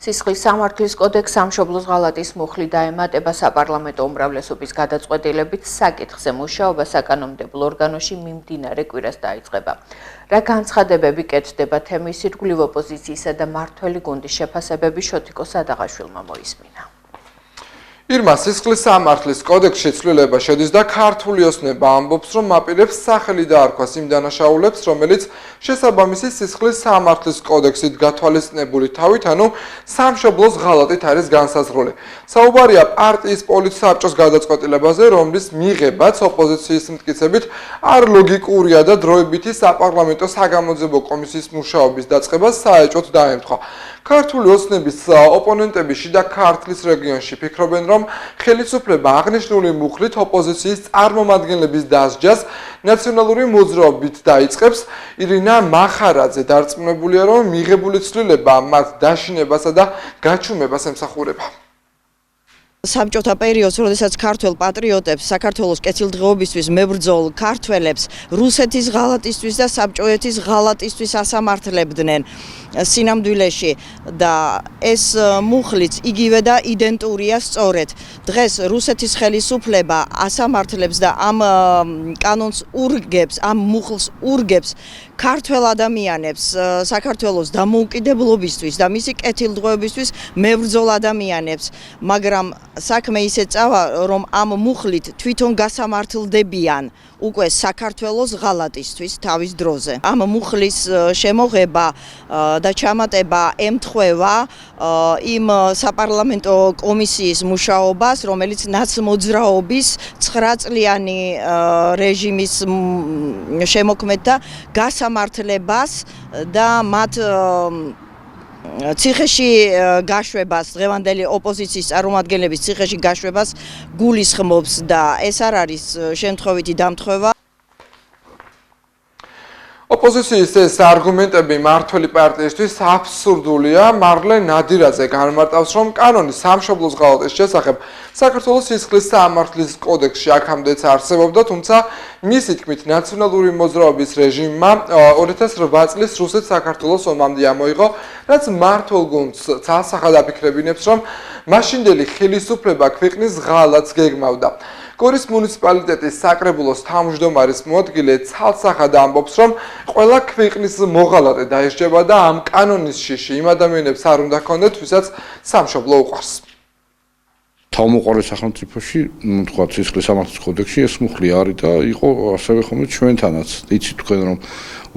სისხლის სამართლის კოდექს სამშობლოს ღალატის მუხლი დაემატება საპარლამენტო უმრავლესობის გადაწყვეტილებით საკითხზე მუშაობა საკანონმდებლო ორგანოში მიმდინარე კვირას დაიწყება. რა განცხადებები კეთდება თემის ირგვლივ ოპოზიციისა და მმართველი გუნდის შეფასებები შოთიკო სადაღაშვილმა მოისმინა. ირმა სისხლის სამართლის კოდექსში ცვლილება შედის და ქართული ოცნება ამბობს, რომ მაპირებს სახელი დაარქვას იმ დანაშაულებს, რომელიც შესაბამისი სისხლის სამართლის კოდექსით გათვალისწინებული თავით, ანუ სამშობლოს ღალატით არის განსაზღვრული. საუბარია პარტიის პოლიტსაბჭოს გადაწყვეტილებაზე, რომლის მიღებაც ოპოზიციის მტკიცებით არ ლოგიკურია და დროებითი საპარლამენტო საგამოძიებო კომისიის მუშაობის დაწყებას საეჭვოდ დაემთხვა. ქართული ოცნების ოპონენტები შიდა ქართლის რეგიონში ფიქრობენ, რომ ხელისუფლება აღნიშნული მუხლით ოპოზიციის წარმომადგენლების დასჯას ნაციონალური მოძრაობით დაიწყებს. ირინა მახარაძე დარწმუნებულია, რომ მიღებული ცვლილება მათ დაშინებასა და გაჩუმებას ემსახურება. საბჭოთა პერიოდს, როდესაც ქართველ პატრიოტებს, საქართველოს კეთილდღეობისთვის მებრძოლ ქართველებს რუსეთის ღალატისთვის და საბჭოეთის ღალატისთვის ასამართლებდნენ სინამდვილეში და ეს მუხლიც იგივე და იდენტურია სწორედ. დღეს რუსეთის ხელისუფლება ასამართლებს და ამ კანონს ურგებს, ამ მუხლს ურგებს ქართველ ადამიანებს საქართველოს დამოუკიდებლობისთვის და მისი კეთილდღეობისთვის მებრძოლ ადამიანებს, მაგრამ საქმე ისე წავა, რომ ამ მუხლით თვითონ გასამართლდებიან უკვე საქართველოს ღალატისთვის თავის დროზე. ამ მუხლის შემოღება და ჩამატება ემთხვევა იმ საპარლამენტო კომისიის მუშაობას, რომელიც ნაცმოძრაობის 9 წლიანი რეჟიმის შემოქმედთა გასამართლებას და მათ ციხეში გაშვებას, დღევანდელი ოპოზიციის წარმომადგენლების ციხეში გაშვებას გულისხმობს და ეს არ არის შემთხვევითი დამთხვევა. ოპოზიციის ეს არგუმენტები მმართველი პარტიისთვის აბსურდულია. მარლენ ნადირაძე განმარტავს, რომ კანონი სამშობლოს ღალატის შესახებ საქართველოს სისხლის სამართლის კოდექსში აქამდეც არსებობდა, თუმცა მისი თქმით ნაციონალური მოძრაობის რეჟიმმა 2008 წლის რუსეთ-საქართველოს ომამდე ამოიღო, რაც მმართველ გუნდს ცალსახად აფიქრებინებს, რომ მაშინდელი ხელისუფლება ქვეყნის ღალატს გეგმავდა. გორის მუნიციპალიტეტის საკრებულოს თავმჯდომარის მოადგილე ცალსახად ამბობს, რომ ყველა ქვეყნის მოღალატე დაირჩება და ამ კანონის შიში იმ ადამიანებს არ უნდა ჰქონდეთ, ვისაც სამშობლო უყვარს. თავმოყრალე სახელმწიფოში, თქვათ, სისხლის სამართლის კოდექსში ეს მუხლი არის და იყო ასევე ხოლმე ჩვენთანაც. იცით თქვენ, რომ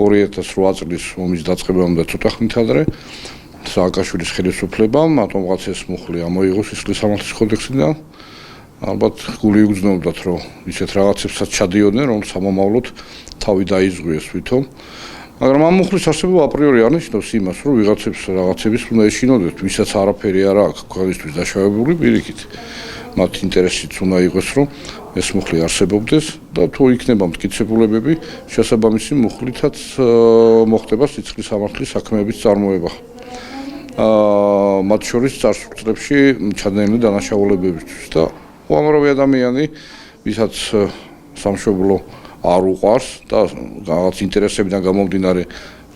2008 წლის ომის დაწყებამდე ცოტა ხნით ადრე სააკაშვილის ხელისუფლებამ მათომღაც ეს მუხლი ამოიღო სისხლის სამართლის კოდექსიდან. ალბათ გული იგრძნობდათ, რომ ისეთ რაღაცებსაც ჩადიოდნენ, რომ სამომავლოდ თავი დაიზღვიეს თვითონ. მაგრამ ამ მუხლის არსებობა აპრიორი არ ნიშნავს იმას, რომ ვიღაცებს რაღაცების უნდა ეშინოდეთ, ვისაც არაფერი არ აქვს ქვეყნისთვის დაშავებული პირიქით. მათ ინტერესიც უნდა იყოს, რომ ეს მუხლი არსებობდეს და თუ იქნება მტკიცებულებები, შესაბამისი მუხლითაც მოხდება სისხლის სამართლის საქმეების წარმოება. მათ შორის წარსულებში ჩადენილი დანაშაულებებისთვის და უამრავი ადამიანი, ვისაც სამშობლო არ უყვარს და რაღაც ინტერესებიდან გამომდინარე,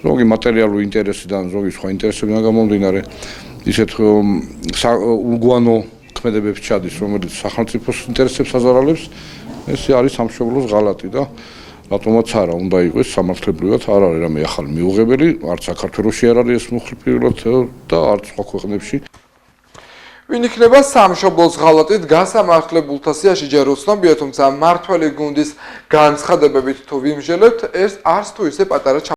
ზოგი მატერიალური ინტერესიდან, ზოგი სხვა ინტერესებიდან გამომდინარე, ისეთ უგვანო ქმედებებს ჩადის, რომელიც სახელმწიფოს ინტერესებს აზარალებს, ეს არის სამშობლოს ღალატი და რატომაც არა უნდა იყოს სამართლებრივად არ არის რამე ახალი მიუღებელი, არც საქართველოში არ არის ეს მუხლი პირველად და არც სხვა ქვეყნებში. ვინ იქნება სამშობლოს ღალატით გასამართლებულთა სიაში ჯერ უცნობია, თუმცა მმართველი გუნდის განცხადებებით თუ ვიმსჯელებთ, ეს არც თუ ისე პატარა